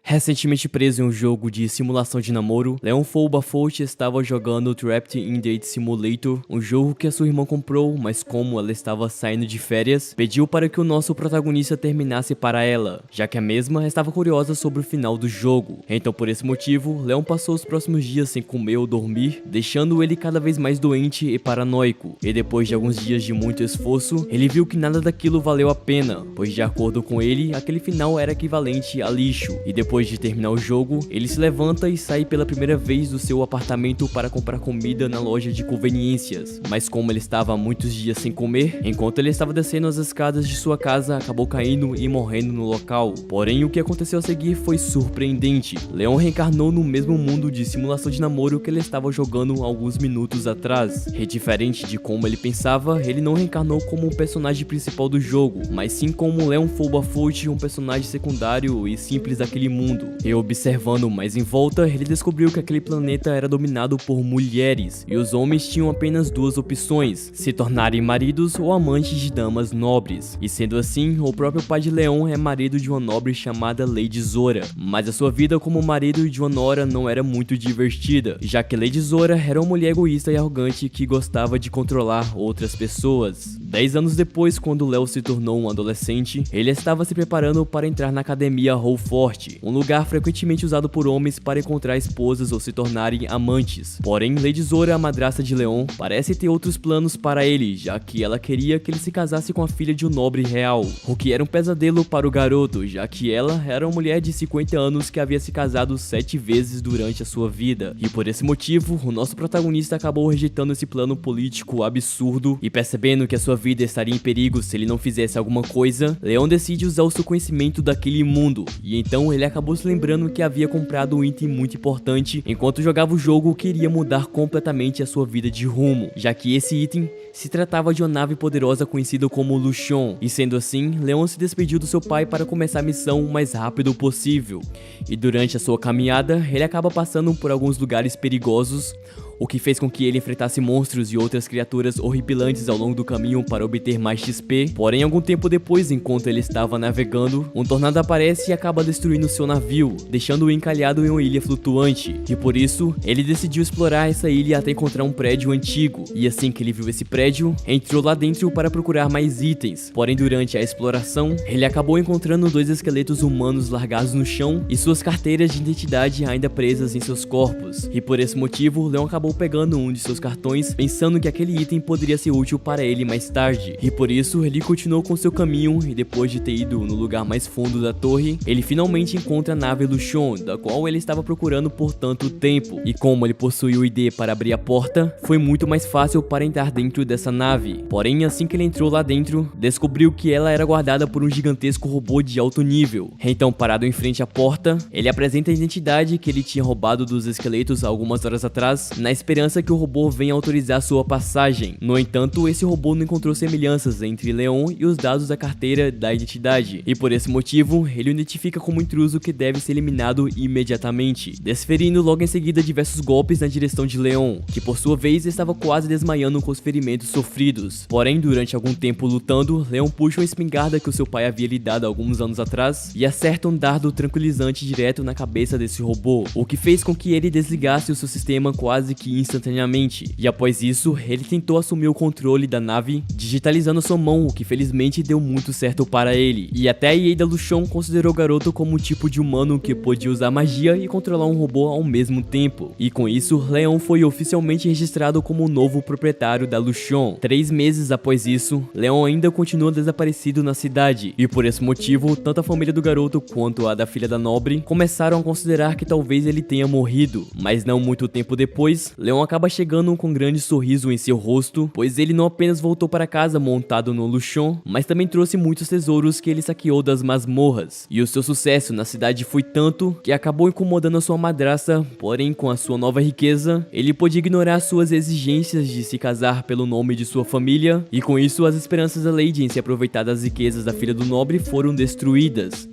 Recentemente preso em um jogo de simulação de namoro, Leon Foubafout estava jogando Trapped in Date Simulator, um jogo que a sua irmã comprou, mas como ela estava saindo de férias, pediu para que o nosso protagonista terminasse para ela, já que a mesma estava curiosa sobre o final do jogo. Então por esse motivo, Leon passou os próximos dias sem comer ou dormir, deixando ele cada vez mais doente e paranoico. E depois de alguns dias de muito esforço, ele viu que nada daquilo valeu a pena, pois de acordo com ele, aquele final era equivalente a lixo. E depois de terminar o jogo, ele se levanta e sai pela primeira vez do seu apartamento para comprar comida na loja de conveniências. Mas como ele estava há muitos dias sem comer, enquanto ele estava descendo as escadas de sua casa, acabou caindo e morrendo no local. Porém, o que aconteceu a seguir foi surpreendente. Leon reencarnou no mesmo mundo de simulação de namoro que ele estava jogando alguns minutos atrás. E diferente de como ele pensava, ele não reencarnou como o personagem principal do jogo, mas sim como Leon Foubafout, um personagem secundário e simples daquele mundo. E observando mais em volta, ele descobriu que aquele planeta era dominado por mulheres, e os homens tinham apenas duas opções: se tornarem maridos ou amantes de damas nobres. E sendo assim, o próprio pai de Leon é marido de uma nobre chamada Lady Zora, mas a sua vida como marido de uma nora não era muito divertida, já que Lady Zora era uma mulher egoísta e arrogante que gostava de controlar outras pessoas. 10 anos depois, quando Leo se tornou um adolescente, ele estava se preparando para entrar na academia Holfort, um lugar frequentemente usado por homens para encontrar esposas ou se tornarem amantes. Porém, Lady Zora, a madrasta de Leon, parece ter outros planos para ele, já que ela queria que ele se casasse com a filha de um nobre real, o que era um pesadelo para o garoto, já que ela era uma mulher de 50 anos que havia se casado 7 vezes durante a sua vida. E por esse motivo, o nosso protagonista acabou rejeitando esse plano político absurdo e percebendo que a sua vida estaria em perigo se ele não fizesse alguma coisa, Leon decide usar o seu conhecimento daquele mundo, e então ele acabou se lembrando que havia comprado um item muito importante enquanto jogava o jogo que iria mudar completamente a sua vida de rumo, já que esse item se tratava de uma nave poderosa conhecida como Luchon, e sendo assim, Leon se despediu do seu pai para começar a missão o mais rápido possível. E durante a sua caminhada, ele acaba passando por alguns lugares perigosos, o que fez com que ele enfrentasse monstros e outras criaturas horripilantes ao longo do caminho para obter mais XP. Porém, algum tempo depois, enquanto ele estava navegando, um tornado aparece e acaba destruindo seu navio, deixando-o encalhado em uma ilha flutuante. E por isso, ele decidiu explorar essa ilha até encontrar um prédio antigo. E assim que ele viu esse prédio, entrou lá dentro para procurar mais itens. Porém, durante a exploração, ele acabou encontrando 2 esqueletos humanos largados no chão e suas carteiras de identidade ainda presas em seus corpos. E por esse motivo, Leon acabou pegando um de seus cartões, pensando que aquele item poderia ser útil para ele mais tarde. E por isso, ele continuou com seu caminho, e depois de ter ido no lugar mais fundo da torre, ele finalmente encontra a nave Luchon, da qual ele estava procurando por tanto tempo. E como ele possuía o ID para abrir a porta, foi muito mais fácil para entrar dentro dessa nave. Porém, assim que ele entrou lá dentro, descobriu que ela era guardada por um gigantesco robô de alto nível. Então, parado em frente à porta, ele apresenta a identidade que ele tinha roubado dos esqueletos algumas horas atrás, na esperança que o robô venha autorizar sua passagem. No entanto, esse robô não encontrou semelhanças entre Leon e os dados da carteira da identidade, e por esse motivo, ele o identifica como intruso que deve ser eliminado imediatamente, desferindo logo em seguida diversos golpes na direção de Leon, que por sua vez estava quase desmaiando com os ferimentos sofridos. Porém, durante algum tempo lutando, Leon puxa uma espingarda que o seu pai havia lhe dado alguns anos atrás e acerta um dardo tranquilizante direto na cabeça desse robô, o que fez com que ele desligasse o seu sistema quase que instantaneamente. E após isso, ele tentou assumir o controle da nave, digitalizando sua mão, o que felizmente deu muito certo para ele. E até a EA da Luchon considerou o garoto como um tipo de humano que podia usar magia e controlar um robô ao mesmo tempo. E com isso, Leon foi oficialmente registrado como o novo proprietário da Luchon. 3 meses após isso, Leon ainda continua desaparecido na cidade, e por esse motivo, tanto a família do garoto quanto a da filha da nobre começaram a considerar que talvez ele tenha morrido. Mas não muito tempo depois, Leon acaba chegando com um grande sorriso em seu rosto, pois ele não apenas voltou para casa montado no Luchon, mas também trouxe muitos tesouros que ele saqueou das masmorras. E o seu sucesso na cidade foi tanto que acabou incomodando a sua madrasta, porém com a sua nova riqueza, ele pôde ignorar suas exigências de se casar pelo nome de sua família, e com isso as esperanças da Lady em se aproveitar das riquezas da filha do nobre foram destruídas.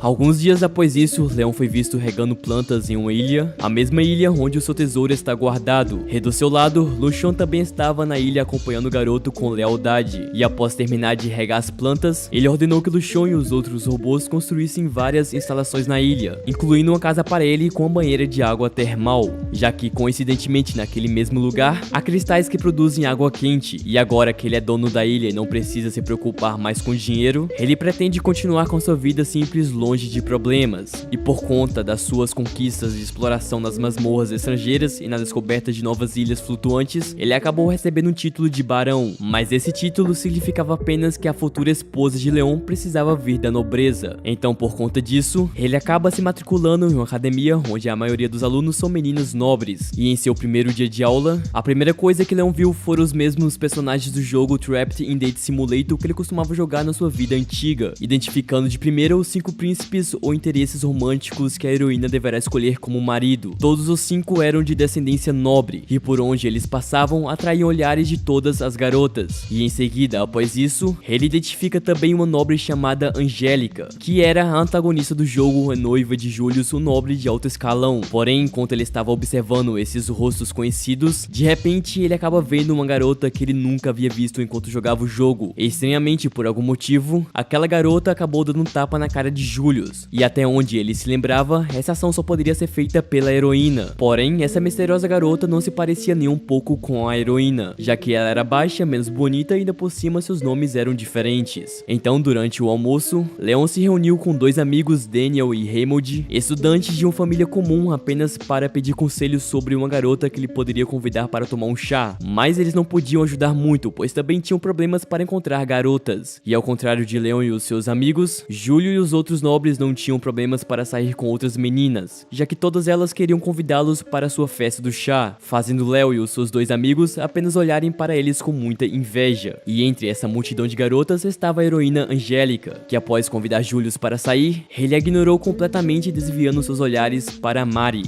Alguns dias após isso, Leon foi visto regando plantas em uma ilha, a mesma ilha onde o seu tesouro está guardado. E do seu lado, Lucian também estava na ilha acompanhando o garoto com lealdade, e após terminar de regar as plantas, ele ordenou que Lucian e os outros robôs construíssem várias instalações na ilha, incluindo uma casa para ele com uma banheira de água termal, já que coincidentemente naquele mesmo lugar, há cristais que produzem água quente, e agora que ele é dono da ilha e não precisa se preocupar mais com dinheiro, ele pretende continuar com sua vida simples longe de problemas, e por conta das suas conquistas de exploração nas masmorras estrangeiras e na descoberta de novas ilhas flutuantes, ele acabou recebendo um título de barão, mas esse título significava apenas que a futura esposa de Leon precisava vir da nobreza. Então, por conta disso, ele acaba se matriculando em uma academia onde a maioria dos alunos são meninas nobres, e em seu primeiro dia de aula, a primeira coisa que Leon viu foram os mesmos personagens do jogo Trapped in Date Simulator que ele costumava jogar na sua vida antiga, identificando de primeira os 5 príncipes ou interesses românticos que a heroína deverá escolher como marido. Todos os 5 eram de descendência nobre, e por onde eles passavam atraíam olhares de todas as garotas. E em seguida, após isso, ele identifica também uma nobre chamada Angélica, que era a antagonista do jogo, a noiva de Julius, o nobre de alto escalão. Porém, enquanto ele estava observando esses rostos conhecidos, de repente ele acaba vendo uma garota que ele nunca havia visto enquanto jogava o jogo. E, estranhamente, por algum motivo, aquela garota acabou dando um tapa na cara de Julius, e até onde ele se lembrava, essa ação só poderia ser feita pela heroína. Porém, essa misteriosa garota não se parecia nem um pouco com a heroína, já que ela era baixa, menos bonita e ainda por cima seus nomes eram diferentes. Então, durante o almoço, Leon se reuniu com 2 amigos, Daniel e Raymond, estudantes de uma família comum, apenas para pedir conselhos sobre uma garota que ele poderia convidar para tomar um chá. Mas eles não podiam ajudar muito, pois também tinham problemas para encontrar garotas. E ao contrário de Leon e os seus amigos, Júlio e os outros nobres não tinham problemas para sair com outras meninas, já que todas elas queriam convidá-los para sua festa do chá, fazendo Léo e os seus 2 amigos apenas olharem para eles com muita inveja. E entre essa multidão de garotas estava a heroína Angélica, que após convidar Julius para sair, ele a ignorou completamente, desviando seus olhares para Mari.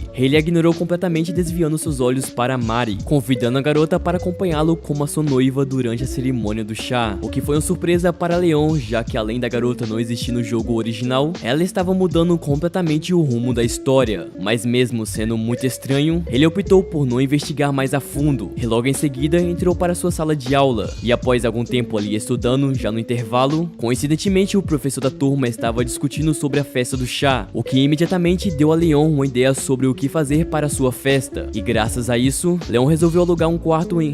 Convidando a garota para acompanhá-lo como a sua noiva durante a cerimônia do chá, o que foi uma surpresa para Leon, já que além da garota não existir no jogo original, ela estava mudando completamente o rumo da história. Mas mesmo sendo muito estranho, ele optou por não investigar mais a fundo, e logo em seguida entrou para sua sala de aula, e após algum tempo ali estudando, já no intervalo, coincidentemente o professor da turma estava discutindo sobre a festa do chá, o que imediatamente deu a Leon uma ideia sobre o que fazer para sua festa, e graças a isso, Leon resolveu alugar um quarto em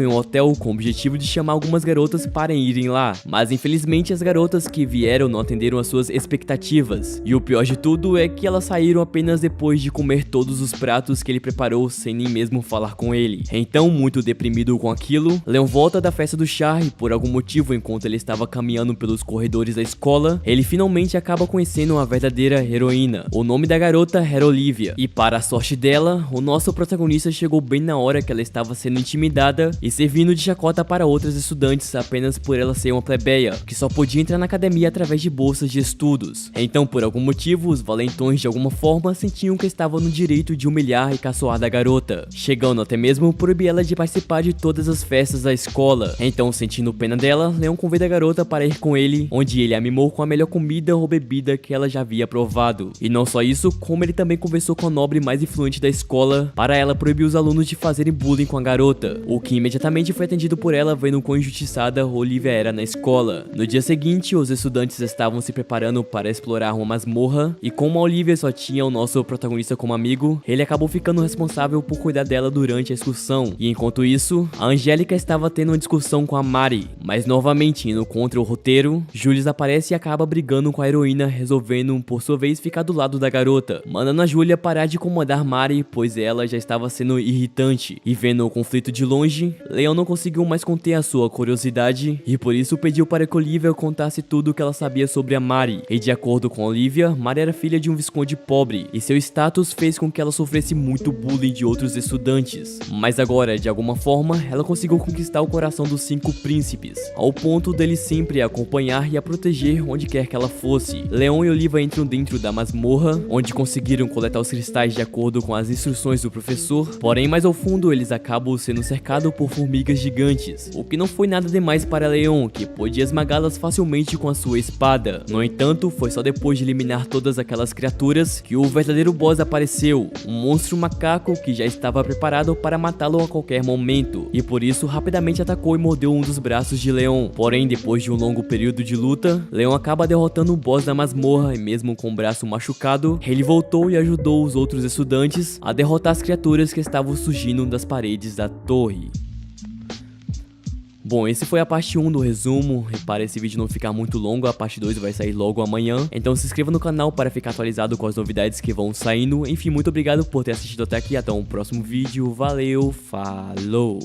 um hotel com o objetivo de chamar algumas garotas para irem lá, mas infelizmente as garotas que vieram não atenderam às suas expectativas, e o pior de tudo é que elas saíram apenas depois de comer todos os pratos que ele preparou sem nem mesmo falar com ele. Então, muito deprimido com aquilo, Leon volta da festa do chá e por algum motivo, enquanto ele estava caminhando pelos corredores da escola, ele finalmente acaba conhecendo a verdadeira heroína. O nome da garota era Olivia, e para a sorte dela, o nosso protagonista chegou bem na hora que ela estava sendo intimidada e servindo de chacota para outras estudantes apenas por ela ser uma plebeia, que só podia entrar na academia através de bolsas de estudos. Então, por algum motivo, os valentões de alguma forma sentiam que estavam no direito de humilhar e caçoar da garota, chegando até mesmo proibir ela de participar de todas as festas da escola. Então, sentindo pena dela, Leon convida a garota para ir com ele, onde ele a mimou com a melhor comida ou bebida que ela já havia provado. E não só isso, como ele também conversou com a nobre mais influente da escola para ela proibir os alunos de fazerem bullying com a garota, o que imediatamente foi atendido por ela, vendo quão injustiçada Olivia era na escola. No dia seguinte, os estudantes estavam se preparando para explorar uma masmorra, e como a Olivia só tinha o nosso protagonista como amigo, ele acabou ficando responsável por cuidar dela durante a excursão. E enquanto isso, a Angélica estava tendo uma discussão com a Mari, mas novamente indo contra o roteiro, Julius aparece e acaba brigando com a heroína, resolvendo por sua vez ficar do lado da garota, mandando a Julia parar de incomodar Mari, pois ela já estava sendo irritante. E vendo o conflito de longe, Leon não conseguiu mais conter a sua curiosidade e por isso pediu para que Olivia contasse tudo o que ela sabia sobre a Mari. E de acordo com Olivia, Mari era filha de um visconde pobre e seu status fez com que ela sofresse muito bullying de outros estudantes. Mas agora, de alguma forma, ela conseguiu conquistar o coração dos 5 príncipes, ao ponto dele sempre a acompanhar e a proteger onde quer que ela fosse. Leon e Olivia entram dentro da masmorra, onde conseguiram coletar os cristais de acordo com as instruções do professor, porém mais ao fundo eles acabam sendo cercados por formigas gigantes, o que não foi nada demais para Leon, que podia esmagá-las facilmente com a sua espada. No entanto, foi só depois de eliminar todas aquelas criaturas que o verdadeiro boss apareceu, um monstro macaco que já estava preparado para matá-lo a qualquer momento, e por isso rapidamente atacou e mordeu um dos braços de Leon. Porém, depois de um longo período de luta, Leon acaba derrotando o boss da masmorra, e mesmo com o braço machucado, ele voltou e ajudou os outros estudantes a derrotar as criaturas que estavam surgindo das paredes da torre. Bom, esse foi a parte 1 do resumo. Repara esse vídeo não ficar muito longo, a parte 2 vai sair logo amanhã. Então se inscreva no canal para ficar atualizado com as novidades que vão saindo. Enfim, muito obrigado por ter assistido até aqui, até o próximo vídeo. Valeu, falou!